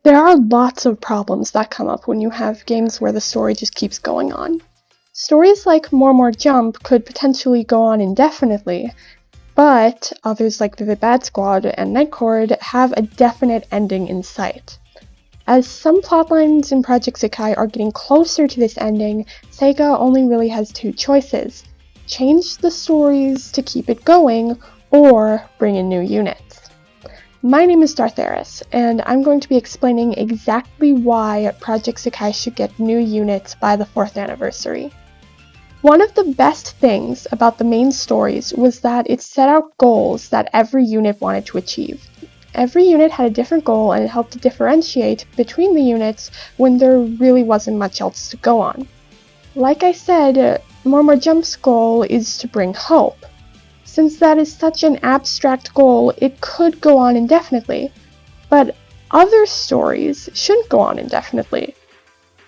There are lots of problems that come up when you have games where the story just keeps going on. Stories like More Jump could potentially go on indefinitely, but others like Vivid Bad Squad and Night Court have a definite ending in sight. As some plotlines in Project Sekai are getting closer to this ending, Sega only really has two choices: change the stories to keep it going, or bring in new units. My name is Dartheris, and I'm going to be explaining exactly why Project Sekai should get new units by the 4th anniversary. One of the best things about the main stories was that it set out goals that every unit wanted to achieve. Every unit had a different goal, and it helped to differentiate between the units when there really wasn't much else to go on. Like I said, More Jump's goal is to bring hope. Since that is such an abstract goal, it could go on indefinitely. But other stories shouldn't go on indefinitely.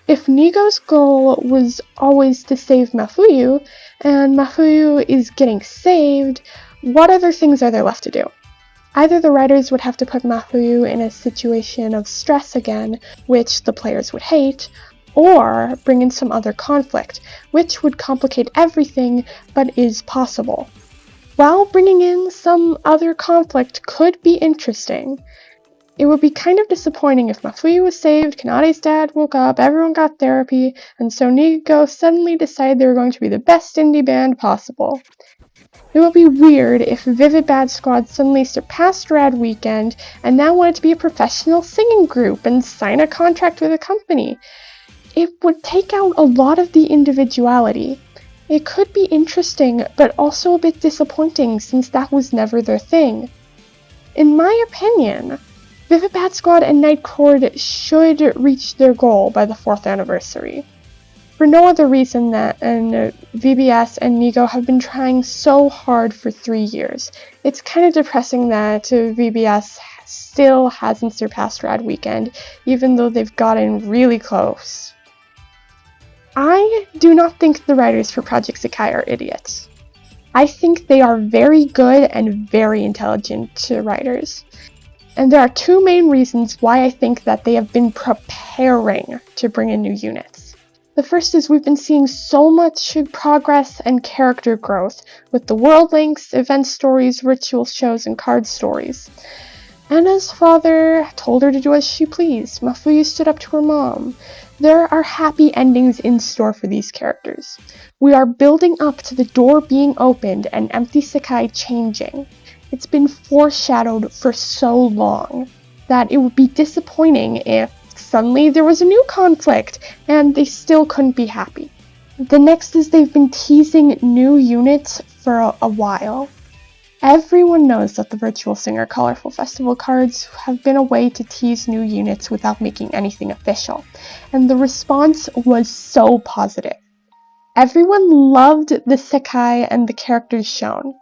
If Nigo's goal was always to save Mafuyu, and Mafuyu is getting saved, what other things are there left to do? Either the writers would have to put Mafuyu in a situation of stress again, which the players would hate, or bring in some other conflict, which would complicate everything, but is possible. While bringing in some other conflict could be interesting, it would be kind of disappointing if Mafuyu was saved, Kanade's dad woke up, everyone got therapy, and so Nigo suddenly decided they were going to be the best indie band possible. It would be weird if Vivid Bad Squad suddenly surpassed Rad Weekend and now wanted to be a professional singing group and sign a contract with a company. It would take out a lot of the individuality. It could be interesting, but also a bit disappointing since that was never their thing. In my opinion, Vivid Bad Squad and Night Court should reach their goal by the 4th anniversary. For no other reason than VBS and Nigo have been trying so hard for 3 years. It's kind of depressing that VBS still hasn't surpassed Rad Weekend, even though they've gotten really close. I do not think the writers for Project Sekai are idiots. I think they are very good and very intelligent writers. And there are two main reasons why I think that they have been preparing to bring in new units. The first is we've been seeing so much progress and character growth with the world links, event stories, ritual shows, and card stories. Anna's father told her to do as she pleased. Mafuyu stood up to her mom. There are happy endings in store for these characters. We are building up to the door being opened and Empty Sekai changing. It's been foreshadowed for so long that it would be disappointing if suddenly there was a new conflict and they still couldn't be happy. The next is they've been teasing new units for a while. Everyone knows that the Virtual Singer Colorful Festival cards have been a way to tease new units without making anything official, and the response was so positive. Everyone loved the Sekai and the characters shown.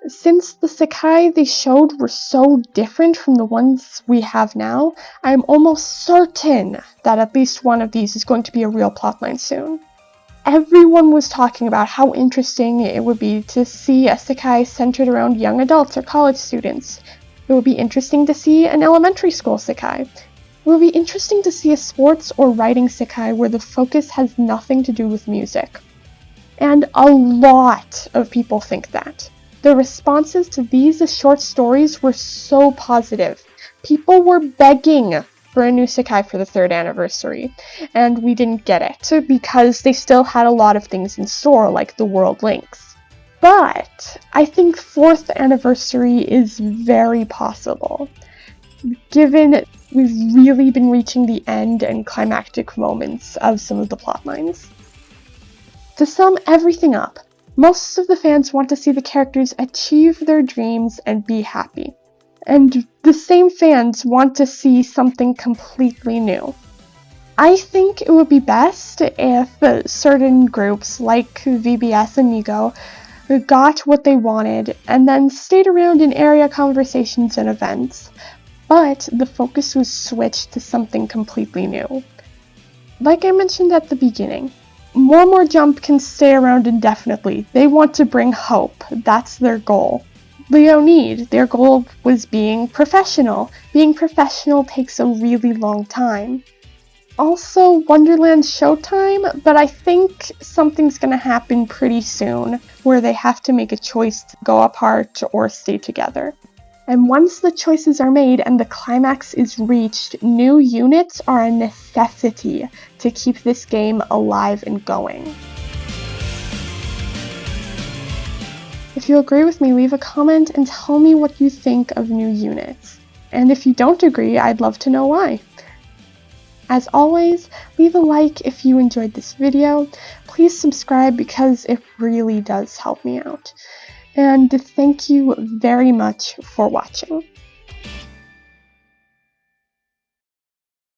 Since the Sekai they showed were so different from the ones we have now, I'm almost certain that at least one of these is going to be a real plotline soon. Everyone was talking about how interesting it would be to see a Sekai centered around young adults or college students. It would be interesting to see an elementary school Sekai. It would be interesting to see a sports or writing Sekai where the focus has nothing to do with music. And a lot of people think that. The responses to these short stories were so positive. People were begging for a new Sekai for the 3rd anniversary, and we didn't get it because they still had a lot of things in store, like the world links. But I think 4th anniversary is very possible, given we've really been reaching the end and climactic moments of some of the plotlines. To sum everything up, most of the fans want to see the characters achieve their dreams and be happy. And the same fans want to see something completely new. I think it would be best if certain groups like VBS and Nigo got what they wanted and then stayed around in area conversations and events, but the focus was switched to something completely new. Like I mentioned at the beginning, More Jump can stay around indefinitely. They want to bring hope. That's their goal. Leo need. Their goal was being professional. Being professional takes a really long time. Also, Wonderland's showtime, but I think something's gonna happen pretty soon where they have to make a choice to go apart or stay together. And once the choices are made and the climax is reached, new units are a necessity to keep this game alive and going. If you agree with me, leave a comment and tell me what you think of new units. And if you don't agree, I'd love to know why. As always, leave a like if you enjoyed this video. Please subscribe because it really does help me out. And thank you very much for watching.